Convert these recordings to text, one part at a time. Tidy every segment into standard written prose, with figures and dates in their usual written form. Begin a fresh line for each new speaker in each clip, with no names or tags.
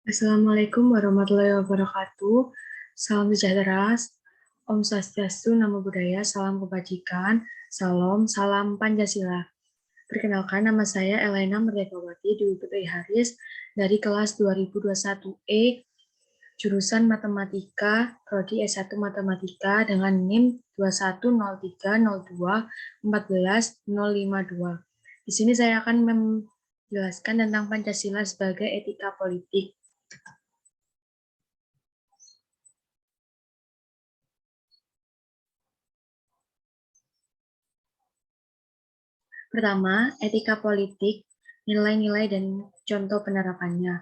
Assalamualaikum warahmatullahi wabarakatuh. Salam sejahtera, Om Swastiastu, Namo Buddhaya, salam kebajikan, salam Pancasila. Perkenalkan, nama saya Elena Merdekawati Dwi Putri Haris dari kelas 2021E, jurusan Matematika, Prodi S1 Matematika dengan NIM 21030214052. Di sini saya akan menjelaskan tentang Pancasila sebagai etika politik. Pertama, etika politik, nilai-nilai dan contoh penerapannya.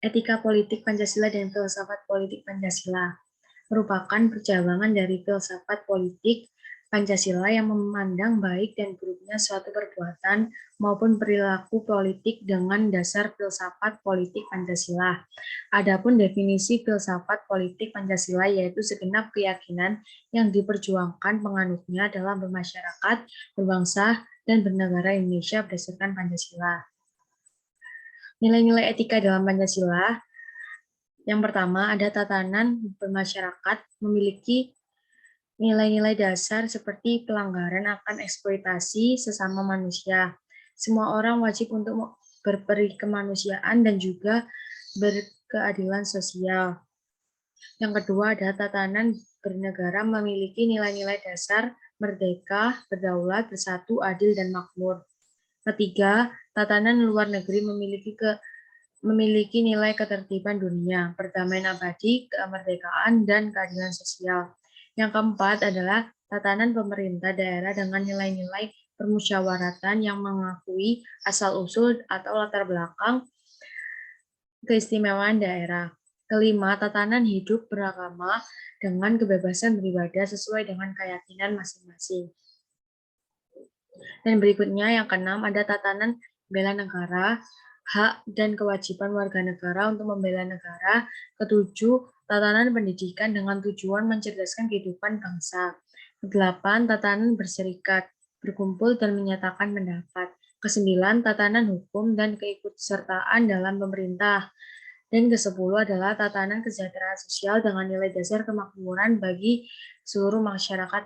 Etika politik Pancasila dan filsafat politik Pancasila merupakan perjalangan dari filsafat politik Pancasila yang memandang baik dan buruknya suatu perbuatan maupun perilaku politik dengan dasar filsafat politik Pancasila. Adapun definisi filsafat politik Pancasila yaitu segenap keyakinan yang diperjuangkan penganutnya dalam bermasyarakat, berbangsa, dan bernegara Indonesia berdasarkan Pancasila. Nilai-nilai etika dalam Pancasila. Yang pertama, ada tatanan bermasyarakat memiliki nilai-nilai dasar seperti pelanggaran akan eksploitasi sesama manusia. Semua orang wajib untuk berperi kemanusiaan dan juga berkeadilan sosial. Yang kedua, ada tatanan bernegara memiliki nilai-nilai dasar merdeka, berdaulat, bersatu, adil, dan makmur. Ketiga, tatanan luar negeri memiliki nilai ketertiban dunia, perdamaian abadi, kemerdekaan, dan keadilan sosial. Yang keempat adalah tatanan pemerintah daerah dengan nilai-nilai permusyawaratan yang mengakui asal-usul atau latar belakang keistimewaan daerah. Kelima, tatanan hidup beragama dengan kebebasan beribadah sesuai dengan keyakinan masing-masing. Dan berikutnya yang keenam ada tatanan bela negara, hak dan kewajiban warga negara untuk membela negara. Ketujuh, tatanan pendidikan dengan tujuan mencerdaskan kehidupan bangsa. Kedelapan, tatanan berserikat, berkumpul dan menyatakan pendapat. Kesembilan, tatanan hukum dan keikutsertaan dalam pemerintah. Dan kesepuluh adalah tatanan kesejahteraan sosial dengan nilai dasar kemakmuran bagi seluruh masyarakat.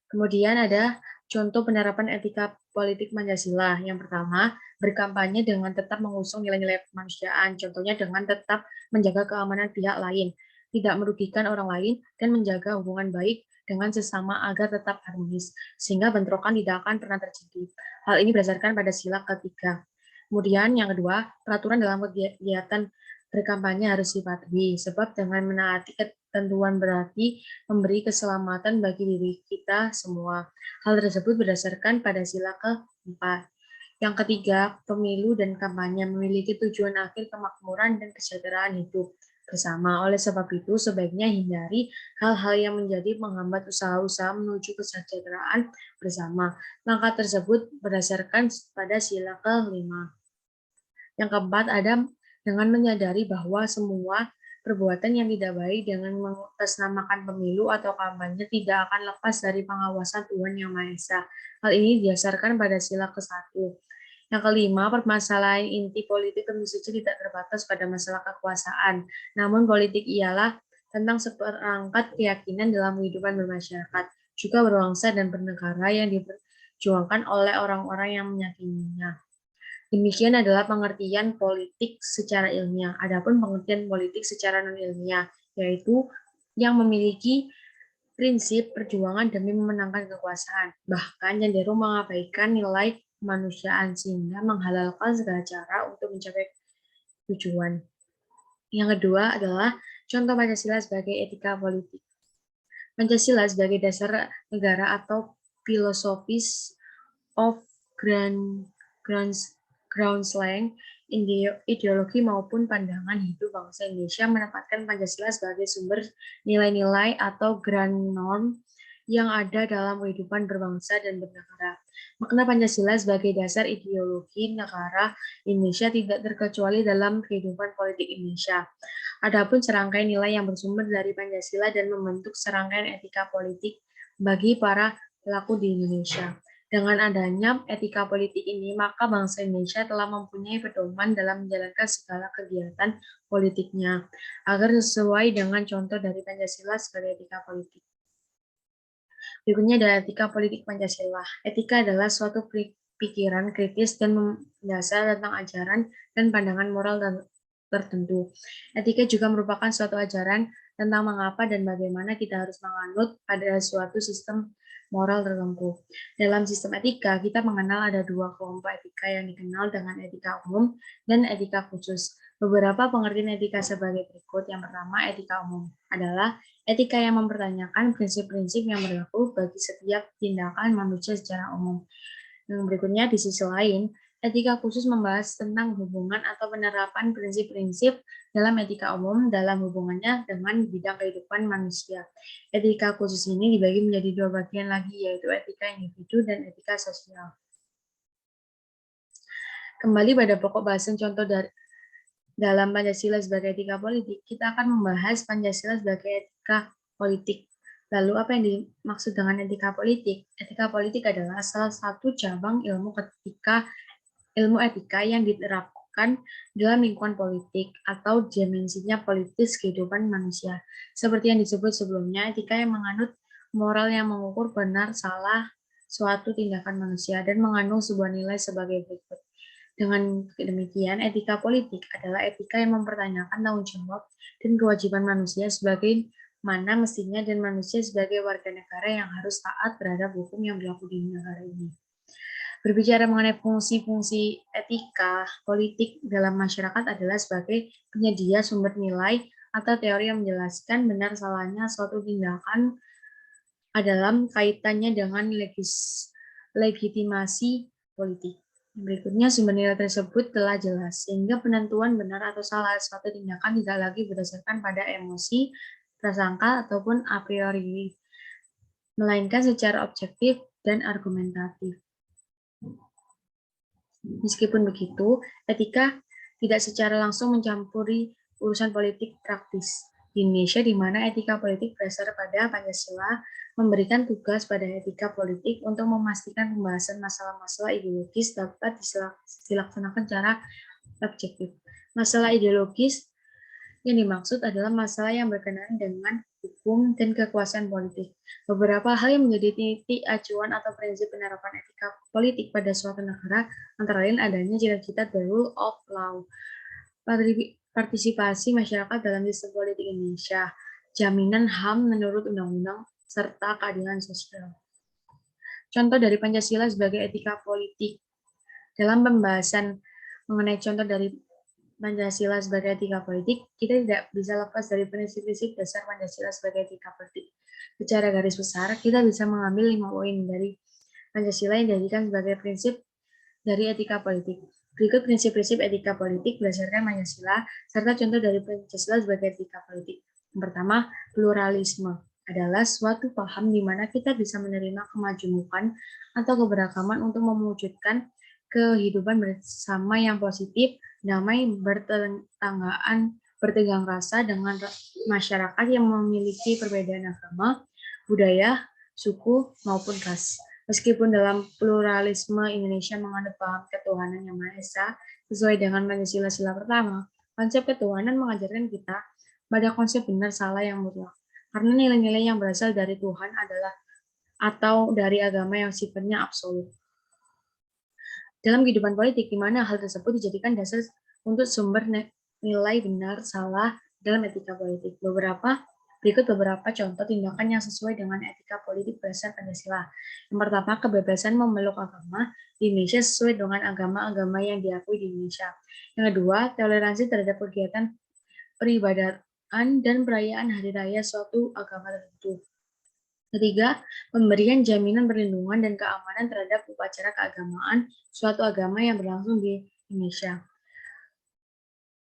Kemudian ada contoh penerapan etika politik Pancasila. Yang pertama, berkampanye dengan tetap mengusung nilai-nilai kemanusiaan. Contohnya dengan tetap menjaga keamanan pihak lain, tidak merugikan orang lain, dan menjaga hubungan baik dengan sesama agar tetap harmonis, sehingga bentrokan tidak akan pernah terjadi. Hal ini berdasarkan pada sila ketiga. Kemudian yang kedua, peraturan dalam kegiatan berkampanye harus dipatuhi, sebab dengan menaati ketentuan berarti memberi keselamatan bagi diri kita semua. Hal tersebut berdasarkan pada sila keempat. Yang ketiga, pemilu dan kampanye memiliki tujuan akhir kemakmuran dan kesejahteraan hidup bersama. Oleh sebab itu, sebaiknya hindari hal-hal yang menjadi penghambat usaha-usaha menuju kesejahteraan bersama. Langkah tersebut berdasarkan pada sila kelima. Yang keempat, ada dengan menyadari bahwa semua perbuatan yang tidak baik dengan mengatasnamakan pemilu atau kampanye tidak akan lepas dari pengawasan Tuhan Yang Maha Esa. Hal ini didasarkan pada sila ke-1. Yang kelima, permasalahan inti politik tentu saja tidak terbatas pada masalah kekuasaan. Namun politik ialah tentang seperangkat keyakinan dalam kehidupan bermasyarakat, juga berbangsa dan bernegara yang diperjuangkan oleh orang-orang yang meyakininya. Demikian adalah pengertian politik secara ilmiah. Adapun pengertian politik secara non-ilmiah, yaitu yang memiliki prinsip perjuangan demi memenangkan kekuasaan, bahkan cenderung mengabaikan nilai kemanusiaan sehingga menghalalkan segala cara untuk mencapai tujuan. Yang kedua adalah contoh Pancasila sebagai etika politik. Pancasila sebagai dasar negara atau filosofis of ground slang, ideologi maupun pandangan hidup bangsa Indonesia menempatkan Pancasila sebagai sumber nilai-nilai atau grand norm yang ada dalam kehidupan berbangsa dan bernegara. Makna Pancasila sebagai dasar ideologi negara Indonesia tidak terkecuali dalam kehidupan politik Indonesia. Adapun serangkaian nilai yang bersumber dari Pancasila dan membentuk serangkaian etika politik bagi para pelaku di Indonesia. Dengan adanya etika politik ini, maka bangsa Indonesia telah mempunyai pedoman dalam menjalankan segala kegiatan politiknya, agar sesuai dengan contoh dari Pancasila sebagai etika politik. Berikutnya adalah etika politik Pancasila. Etika adalah suatu pikiran kritis dan mendasar tentang ajaran dan pandangan moral tertentu. Etika juga merupakan suatu ajaran tentang mengapa dan bagaimana kita harus menganut pada suatu sistem moral tertentu. Dalam sistem etika, kita mengenal ada dua kelompok etika yang dikenal dengan etika umum dan etika khusus. Beberapa pengertian etika sebagai berikut. Yang pertama, etika umum adalah etika yang mempertanyakan prinsip-prinsip yang berlaku bagi setiap tindakan manusia secara umum. Yang berikutnya, di sisi lain, etika khusus membahas tentang hubungan atau penerapan prinsip-prinsip dalam etika umum dalam hubungannya dengan bidang kehidupan manusia. Etika khusus ini dibagi menjadi dua bagian lagi, yaitu etika individu dan etika sosial. Kembali pada pokok bahasan contoh dalam Pancasila sebagai etika politik, kita akan membahas Pancasila sebagai etika politik. Lalu apa yang dimaksud dengan etika politik? Etika politik adalah salah satu cabang ilmu etika yang diterapkan dalam lingkungan politik atau dimensinya politis kehidupan manusia. Seperti yang disebut sebelumnya, etika yang menganut moral yang mengukur benar salah suatu tindakan manusia dan mengandung sebuah nilai sebagai berikut. Dengan demikian, etika politik adalah etika yang mempertanyakan tanggung jawab dan kewajiban manusia sebagai mana mestinya dan manusia sebagai warga negara yang harus taat terhadap hukum yang berlaku di negara ini. Berbicara mengenai fungsi-fungsi etika politik dalam masyarakat adalah sebagai penyedia sumber nilai atau teori yang menjelaskan benar salahnya suatu tindakan dalam kaitannya dengan legitimasi politik. Berikutnya, sumber nilai tersebut telah jelas, sehingga penentuan benar atau salah suatu tindakan tidak lagi berdasarkan pada emosi, prasangka, ataupun a priori, melainkan secara objektif dan argumentatif. Meskipun begitu, etika tidak secara langsung mencampuri urusan politik praktis di Indonesia, di mana etika politik berdasar pada Pancasila memberikan tugas pada etika politik untuk memastikan pembahasan masalah-masalah ideologis dapat dilaksanakan secara objektif. Masalah ideologis yang dimaksud adalah masalah yang berkenaan dengan hukum dan kekuasaan politik. Beberapa hal yang menjadi titik acuan atau prinsip penerapan etika politik pada suatu negara, antara lain adanya cita-cita the rule of law, partisipasi masyarakat dalam sistem politik Indonesia, jaminan HAM menurut undang-undang, serta keadilan sosial. Contoh dari Pancasila sebagai etika politik. Dalam pembahasan mengenai contoh dari Pancasila sebagai etika politik, kita tidak bisa lepas dari prinsip-prinsip dasar Pancasila sebagai etika politik. Secara garis besar, kita bisa mengambil 5 poin dari Pancasila yang dijadikan sebagai prinsip dari etika politik. Berikut prinsip-prinsip etika politik berdasarkan Pancasila, serta contoh dari Pancasila sebagai etika politik. Yang pertama, pluralisme adalah suatu paham di mana kita bisa menerima kemajemukan atau keberagaman untuk mewujudkan kehidupan bersama yang positif, damai, bertegang rasa dengan masyarakat yang memiliki perbedaan agama, budaya, suku, maupun ras. Meskipun dalam pluralisme Indonesia menganut paham ketuhanan yang Maha Esa sesuai dengan Pancasila sila pertama, konsep ketuhanan mengajarkan kita pada konsep benar salah yang mutlak. Karena nilai-nilai yang berasal dari Tuhan adalah atau dari agama yang sifatnya absolut. Dalam kehidupan politik, di mana hal tersebut dijadikan dasar untuk sumber nilai benar salah dalam etika politik. Berikut beberapa contoh tindakan yang sesuai dengan etika politik berdasar Pancasila. Yang pertama, kebebasan memeluk agama di Indonesia sesuai dengan agama-agama yang diakui di Indonesia. Yang kedua, toleransi terhadap kegiatan peribadatan dan perayaan hari raya suatu agama tertentu. Ketiga, pemberian jaminan perlindungan dan keamanan terhadap upacara keagamaan suatu agama yang berlangsung di Indonesia.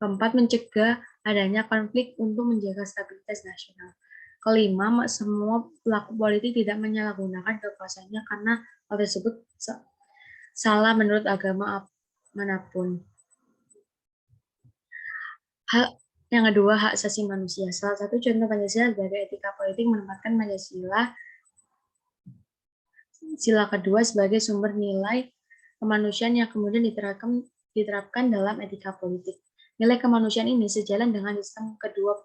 Keempat, mencegah adanya konflik untuk menjaga stabilitas nasional. Kelima, semua pelaku politik tidak menyalahgunakan kekuasaannya karena hal tersebut salah menurut agama manapun. Yang kedua, hak asasi manusia. Salah satu contoh Pancasila sebagai etika politik menempatkan Pancasila sila kedua sebagai sumber nilai kemanusiaan yang kemudian diterapkan dalam etika politik. Nilai kemanusiaan ini sejalan dengan sistem kedua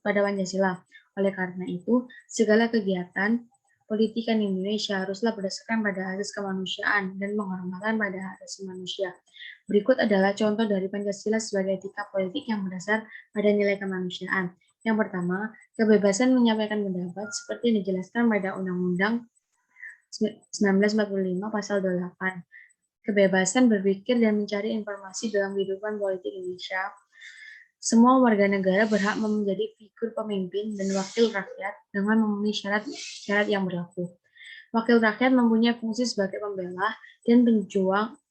pada Pancasila. Oleh karena itu, segala kegiatan politik di Indonesia haruslah berdasarkan pada asas kemanusiaan dan penghormatan pada asasi manusia. Berikut adalah contoh dari Pancasila sebagai etika politik yang berdasar pada nilai kemanusiaan. Yang pertama, kebebasan menyampaikan pendapat seperti dijelaskan pada Undang-Undang 1945 pasal 28. Kebebasan berpikir dan mencari informasi dalam kehidupan politik Indonesia. Semua warga negara berhak menjadi figur pemimpin dan wakil rakyat dengan memenuhi syarat yang berlaku. Wakil rakyat mempunyai fungsi sebagai pembela dan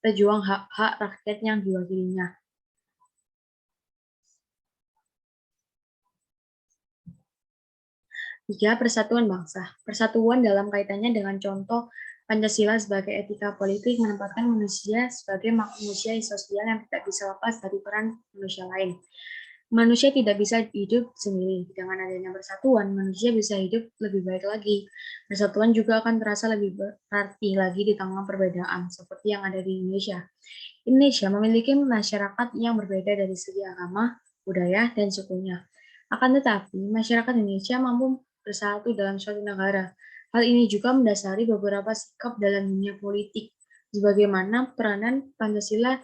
pejuang hak-hak rakyat yang diwakilinya. Tiga, persatuan bangsa. Persatuan dalam kaitannya dengan contoh Pancasila sebagai etika politik menempatkan manusia sebagai manusia sosial yang tidak bisa lepas dari peran manusia lain. Manusia tidak bisa hidup sendiri. Dengan adanya persatuan, manusia bisa hidup lebih baik lagi. Persatuan juga akan terasa lebih berarti lagi di tengah perbedaan, seperti yang ada di Indonesia. Indonesia memiliki masyarakat yang berbeda dari segi agama, budaya, dan sukunya. Akan tetapi, masyarakat Indonesia mampu bersatu dalam suatu negara. Hal ini juga mendasari beberapa sikap dalam dunia politik, sebagaimana peranan Pancasila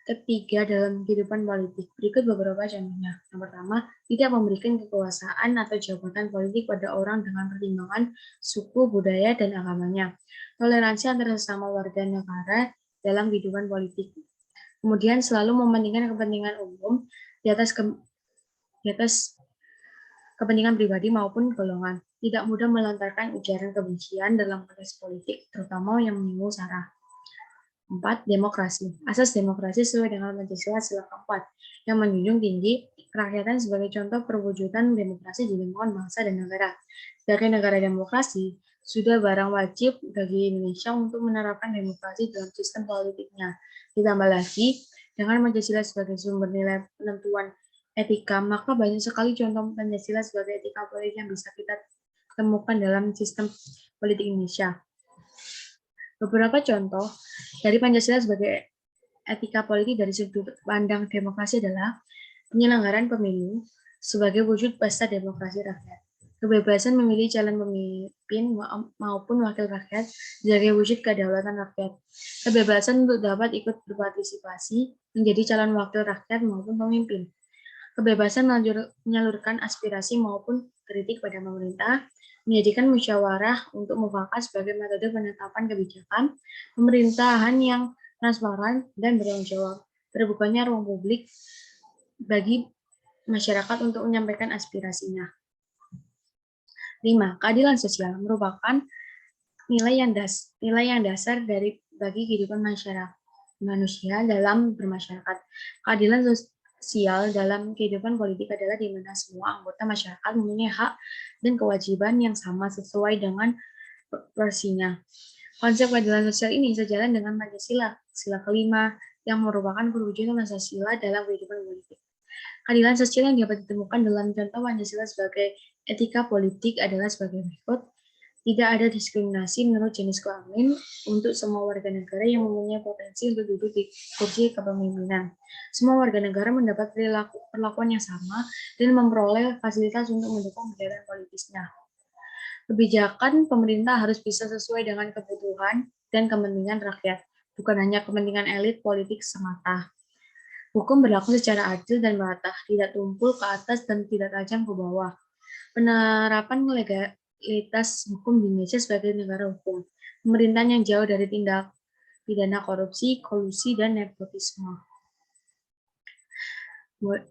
ketiga dalam kehidupan politik. Berikut beberapa contohnya. Yang pertama, tidak memberikan kekuasaan atau jabatan politik pada orang dengan pertimbangan suku, budaya, dan agamanya. Toleransi antara sesama warga negara dalam kehidupan politik. Kemudian selalu mementingkan kepentingan umum di atas kepentingan pribadi maupun golongan. Tidak mudah melontarkan ujaran kebencian dalam konteks politik, terutama yang menyinggung sara. 4. Demokrasi. Asas demokrasi sesuai dengan Pancasila sila keempat, yang menjunjung tinggi kerakyatan sebagai contoh perwujudan demokrasi di lingkungan bangsa dan negara. Sebagai negara demokrasi, sudah barang wajib bagi Indonesia untuk menerapkan demokrasi dalam sistem politiknya. Ditambah lagi, dengan Pancasila sebagai sumber nilai penentuan etika, maka banyak sekali contoh Pancasila sebagai etika politik yang bisa kita temukan dalam sistem politik Indonesia. Beberapa contoh dari Pancasila sebagai etika politik dari sudut pandang demokrasi adalah penyelenggaraan pemilu sebagai wujud pesta demokrasi rakyat. Kebebasan memilih calon pemimpin maupun wakil rakyat sebagai wujud kedaulatan rakyat. Kebebasan untuk dapat ikut berpartisipasi menjadi calon wakil rakyat maupun pemimpin. Kebebasan menyalurkan aspirasi maupun kritik pada pemerintah, menjadikan musyawarah untuk mufakat sebagai metode penetapan kebijakan, pemerintahan yang transparan dan bertanggung jawab, terbukanya ruang publik bagi masyarakat untuk menyampaikan aspirasinya. 5. Keadilan sosial merupakan nilai yang dasar bagi kehidupan manusia dalam bermasyarakat. Keadilan sosial dalam kehidupan politik adalah di mana semua anggota masyarakat mempunyai hak dan kewajiban yang sama sesuai dengan porsinya. Konsep keadilan sosial ini sejalan dengan Pancasila, sila kelima, yang merupakan perwujudan Pancasila dalam kehidupan politik. Keadilan sosial yang dapat ditemukan dalam contoh Pancasila sebagai etika politik adalah sebagai berikut. Tidak ada diskriminasi menurut jenis kelamin untuk semua warga negara yang mempunyai potensi untuk duduk di kursi kepemimpinan. Semua warga negara mendapat perlakuan yang sama dan memperoleh fasilitas untuk mendukung kegiatan politisnya. Kebijakan pemerintah harus bisa sesuai dengan kebutuhan dan kepentingan rakyat, bukan hanya kepentingan elit politik semata. Hukum berlaku secara adil dan merata, tidak tumpul ke atas dan tidak tajam ke bawah. Penerapan legalitas hukum di Indonesia sebagai negara hukum. Pemerintahan yang jauh dari tindak pidana korupsi, kolusi, dan nepotisme.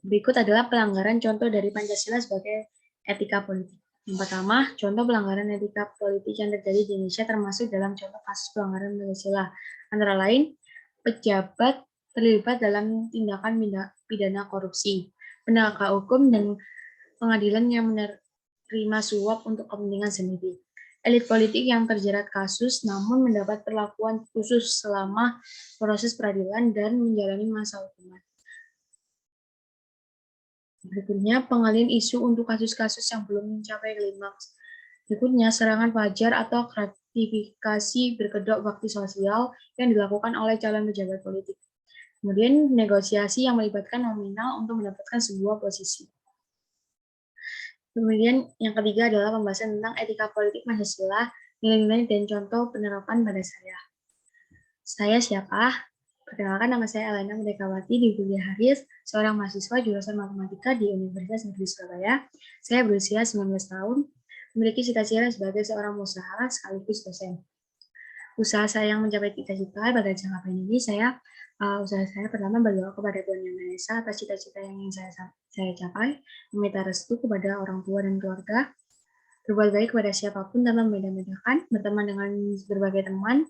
Berikut adalah pelanggaran contoh dari Pancasila sebagai etika politik. Yang pertama, contoh pelanggaran etika politik yang terjadi di Indonesia termasuk dalam contoh kasus pelanggaran Pancasila. Antara lain, pejabat terlibat dalam tindakan pidana korupsi, penegak hukum dan pengadilan yang menerima suap untuk kepentingan sendiri. Elit politik yang terjerat kasus namun mendapat perlakuan khusus selama proses peradilan dan menjalani masa hukuman. Berikutnya, pengalian isu untuk kasus-kasus yang belum mencapai klimaks. Berikutnya, serangan fajar atau gratifikasi berkedok bakti sosial yang dilakukan oleh calon pejabat politik. Kemudian negosiasi yang melibatkan nominal untuk mendapatkan sebuah posisi. Kemudian yang ketiga adalah pembahasan tentang etika politik Pancasila, nilai-nilai dan contoh penerapan pada saya. Saya siapa? Perkenalkan, nama saya Elena Merdekawati di Bulia Haris, seorang mahasiswa jurusan Matematika di Universitas Negeri Surabaya. Saya berusia 19 tahun, memiliki cita-cita sebagai seorang usaha sekaligus dosen. Usaha saya yang mencapai cita-cita pada jangka panjang ini, usaha saya pertama berdoa kepada Tuhan Yang Maha Esa atas cita-cita yang ingin saya capai, meminta restu kepada orang tua dan keluarga, berbuat baik kepada siapapun tanpa membeda-bedakan, berteman dengan berbagai teman,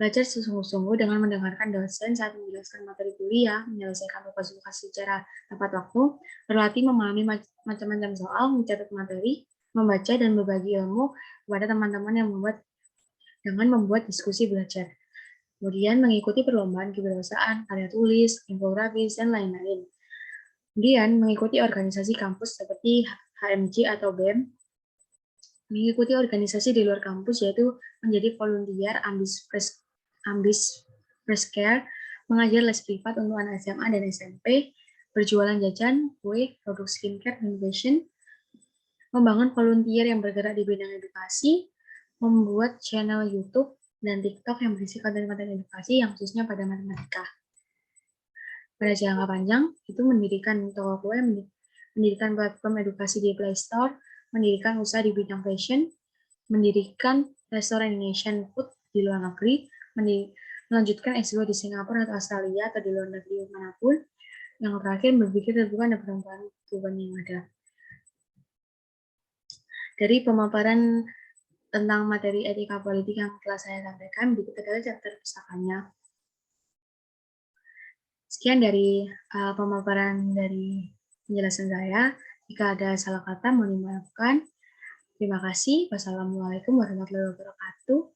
belajar sesungguh-sungguh dengan mendengarkan dosen saat menjelaskan materi kuliah, menyelesaikan tugas-tugas secara tepat waktu, berlatih memahami macam-macam soal, mencatat materi, membaca dan berbagi ilmu kepada teman-teman dengan membuat diskusi belajar. Kemudian mengikuti perlombaan kewirausahaan, karya tulis, infografis, dan lain-lain. Kemudian mengikuti organisasi kampus seperti HMJ atau BEM, mengikuti organisasi di luar kampus yaitu menjadi volunteer Ambis Fresh Care, mengajar les privat untuk anak SMA dan SMP, berjualan jajan, kue, produk skincare, dan fashion, membangun volunteer yang bergerak di bidang edukasi, membuat channel YouTube dan TikTok yang berisi konten-konten edukasi yang khususnya pada matematika. Pada jangka panjang, itu mendirikan toko kue, mendirikan platform edukasi di Play Store, mendirikan usaha di bidang fashion, mendirikan restoran Indonesian food di luar negeri, melanjutkan S2 di Singapura atau Australia atau di luar negeri manapun. Yang terakhir, berpikir terbuka dan perubahan yang ada. Dari pemaparan tentang materi etika politik yang telah saya sampaikan, berikut adalah chapter pustakanya. Sekian dari pemaparan dari penjelasan saya. Jika ada salah kata, mohon dimaafkan. Terima kasih. Wassalamualaikum warahmatullahi wabarakatuh.